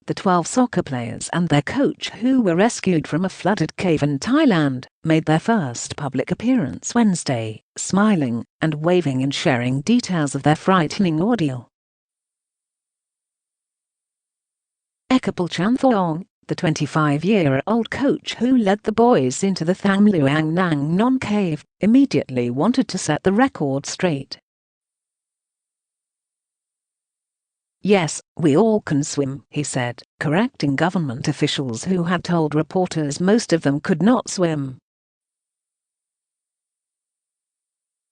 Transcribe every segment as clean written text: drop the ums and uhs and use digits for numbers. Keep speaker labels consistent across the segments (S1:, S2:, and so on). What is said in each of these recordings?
S1: the 12 soccer players and their coach, who were rescued from a flooded cave in Thailand, made their first public appearance Wednesday, smiling and waving and sharing details of their frightening ordeal. Ekapol Chanthawong, the 25-year-old coach who led the boys into the Tham Luang Nang Non cave, immediately wanted to set the record straight. "Yes, we all can swim," he said, correcting government officials who had told reporters most of them could not swim.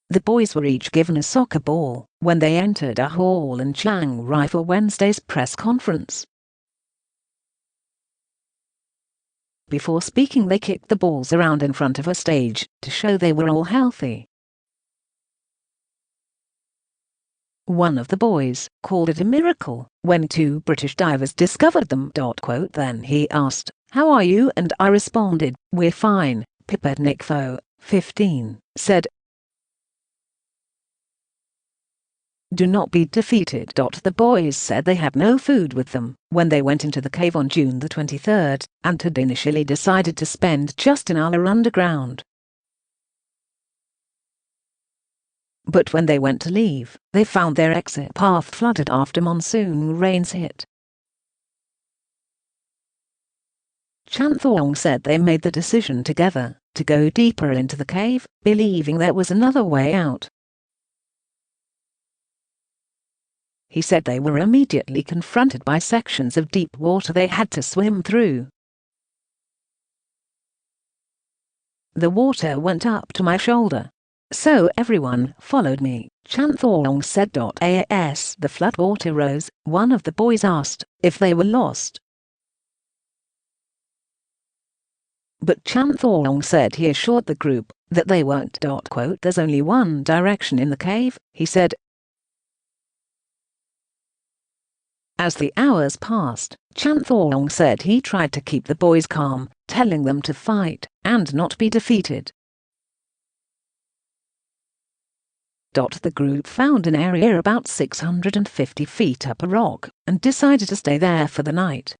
S1: The boys were each given a soccer ball when they entered a hall in Chiang Rai for Wednesday's press conference. Before speaking, they kicked the balls around in front of a stage to show they were all healthy. One of the boys called it a miracle when 2 British divers discovered them. Then he asked, "How are you?" and I responded, "We're fine." Pipat, 15, said, "Do not be defeated." The boys said they had no food with them when they went into the cave on June the 23rd and had initially decided to spend just an hour underground. But when they went to leave, they found their exit path flooded after monsoon rains hit. Chanthawong said they made the decision together to go deeper into the cave, believing there was another way out. He said they were immediately confronted by sections of deep water they had to swim through. "The water went up to my shoulder, so everyone followed me," Chanthawong said. As the floodwater rose, one of the boys asked if they were lost. But Chanthawong said he assured the group that they weren't. "There's only one direction in the cave," he said. As the hours passed, Chanthawong said he tried to keep the boys calm, telling them to fight and not be defeated. The group found an area about 650 feet up a rock and decided to stay there for the night.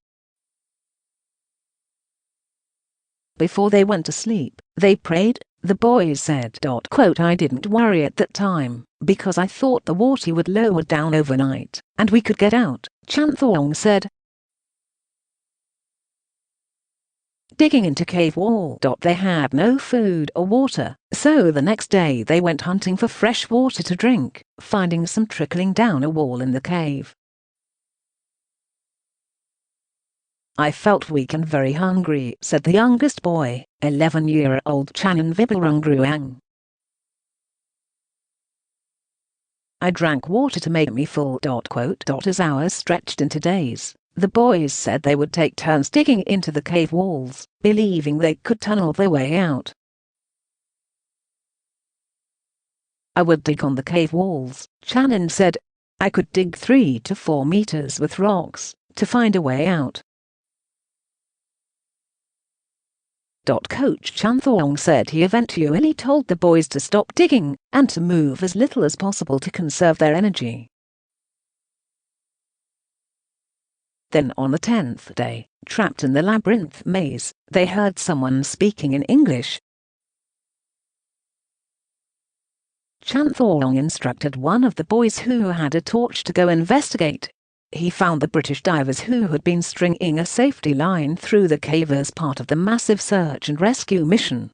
S1: Before they went to sleep, they prayed. The boys said, "I didn't worry at that time because I thought the water would lower down overnight and we could get out," Chanthawong said. Digging into cave wall. They had no food or water, so the next day they went hunting for fresh water to drink, finding some trickling down a wall in the cave. "I felt weak and very hungry," said the youngest boy, 11-year-old Chanan Vibarungruang. "I drank water to make me full." As hours stretched into days, the boys said they would take turns digging into the cave walls, believing they could tunnel their way out. "I would dig on the cave walls," Chanan said. "I could dig 3 to 4 meters with rocks to find a way out." Coach Chanthawong said he eventually told the boys to stop digging and to move as little as possible to conserve their energy. Then on the 10th day, trapped in the labyrinth maze, they heard someone speaking in English. Chanthawong instructed one of the boys who had a torch to go investigate. He found the British divers who had been stringing a safety line through the cave as part of the massive search and rescue mission.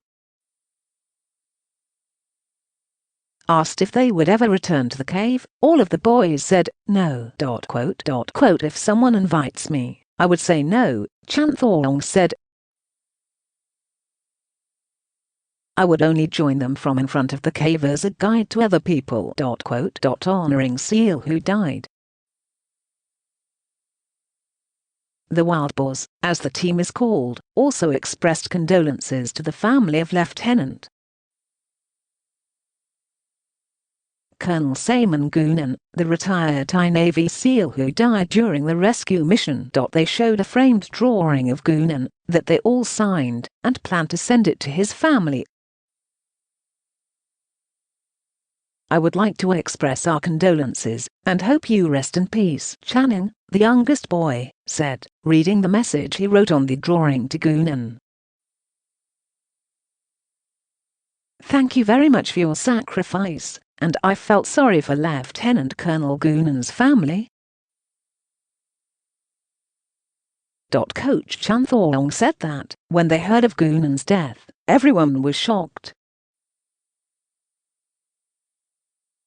S1: Asked if they would ever return to the cave, all of the boys said, "No." "If someone invites me, I would say no," Chanthawong said. "I would only join them from in front of the cave as a guide to other people." Honoring SEAL who died. The Wild Boars, as the team is called, also expressed condolences to the family of Lieutenant Colonel Simon Goonan, the retired Thai Navy SEAL who died during the rescue mission. They showed a framed drawing of Goonan that they all signed and planned to send it to his family. "I would like to express our condolences and hope you rest in peace, Channing," the youngest boy said, reading the message he wrote on the drawing to Goonan. "Thank you very much for your sacrifice, and I felt sorry for Lieutenant Colonel Goonan's family." Coach Chanthawong said that, when they heard of Goonan's death, everyone was shocked.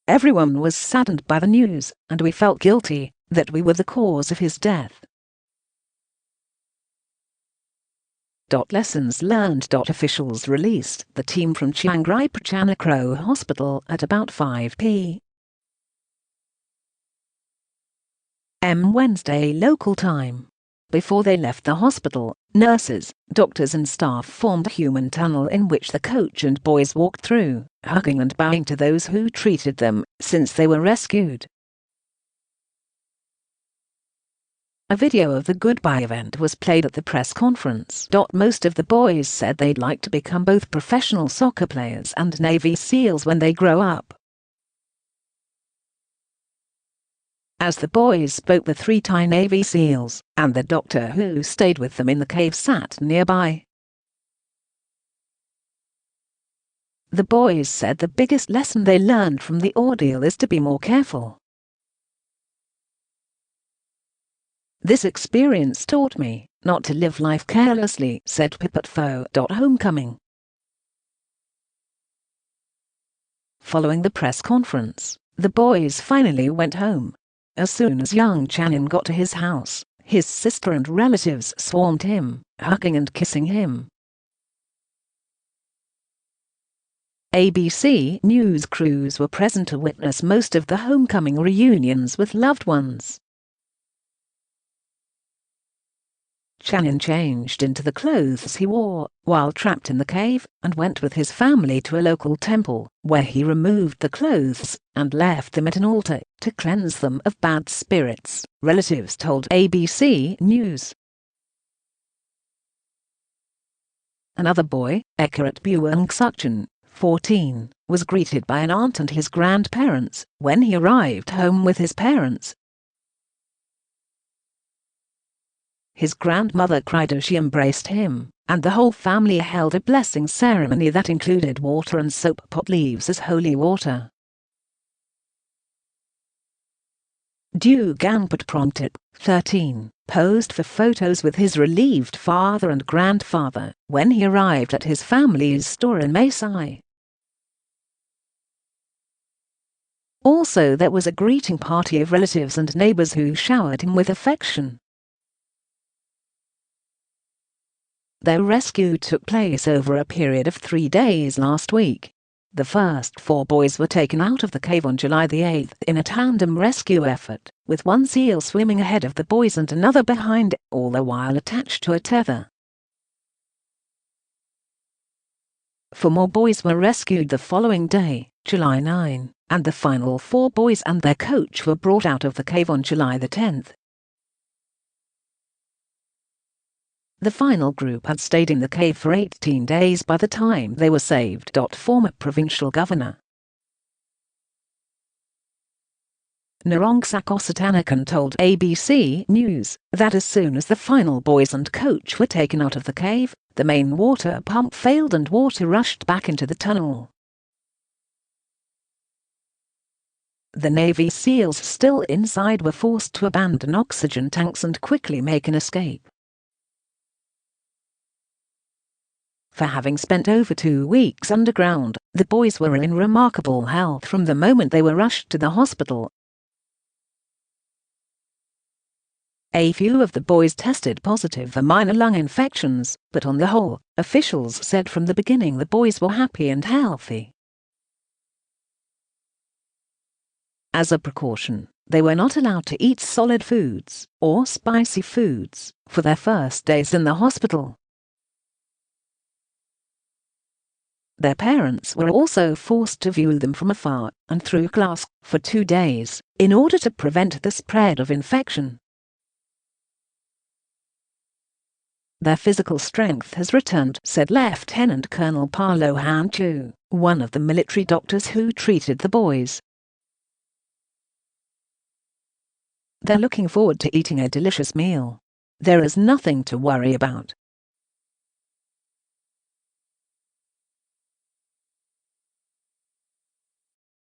S1: "Everyone was saddened by the news, and we felt guilty that we were the cause of his death." Lessons learned. Officials released the team from Chiang Rai Prachanakro Hospital at about 5 p.m. Wednesday local time. Before they left the hospital, nurses, doctors and staff formed a human tunnel in which the coach and boys walked through, hugging and bowing to those who treated them since they were rescued. A video of the goodbye event was played at the press conference. Most of the boys said they'd like to become both professional soccer players and Navy SEALs when they grow up. As the boys spoke, the 3 Thai Navy SEALs and the doctor who stayed with them in the cave sat nearby. The boys said the biggest lesson they learned from the ordeal is to be more careful. "This experience taught me not to live life carelessly," said Pipat Pho. Homecoming. Following the press conference, the boys finally went home. As soon as young Chanin got to his house, his sister and relatives swarmed him, hugging and kissing him. ABC News crews were present to witness most of the homecoming reunions with loved ones. Chanin changed into the clothes he wore while trapped in the cave and went with his family to a local temple, where he removed the clothes and left them at an altar to cleanse them of bad spirits, relatives told ABC News. Another boy, Ekarat Buang Sukchan, 14, was greeted by an aunt and his grandparents when he arrived home with his parents. His grandmother cried as she embraced him, and the whole family held a blessing ceremony that included water and soap pot leaves as holy water. Du Ganpat Prongtit, 13, posed for photos with his relieved father and grandfather when he arrived at his family's store in Mae Sai. Also, there was a greeting party of relatives and neighbors who showered him with affection. Their rescue took place over a period of 3 days last week. The first 4 boys were taken out of the cave on July the 8th in a tandem rescue effort, with one seal swimming ahead of the boys and another behind, all the while attached to a tether. 4 more boys were rescued the following day, July 9, and the final 4 boys and their coach were brought out of the cave on July the 10th. The final group had stayed in the cave for 18 days by the time they were saved. Former provincial governor Narongsak Osatanakan told ABC News that as soon as the final boys and coach were taken out of the cave, the main water pump failed and water rushed back into the tunnel. The Navy SEALs still inside were forced to abandon oxygen tanks and quickly make an escape. For having spent over 2 weeks underground, the boys were in remarkable health from the moment they were rushed to the hospital. A few of the boys tested positive for minor lung infections, but on the whole, officials said from the beginning the boys were happy and healthy. As a precaution, they were not allowed to eat solid foods or spicy foods for their first days in the hospital. Their parents were also forced to view them from afar and through glass for 2 days in order to prevent the spread of infection. Their physical strength has returned, said Lieutenant Colonel Palo Han Chu, one of the military doctors who treated the boys. They're looking forward to eating a delicious meal. There is nothing to worry about.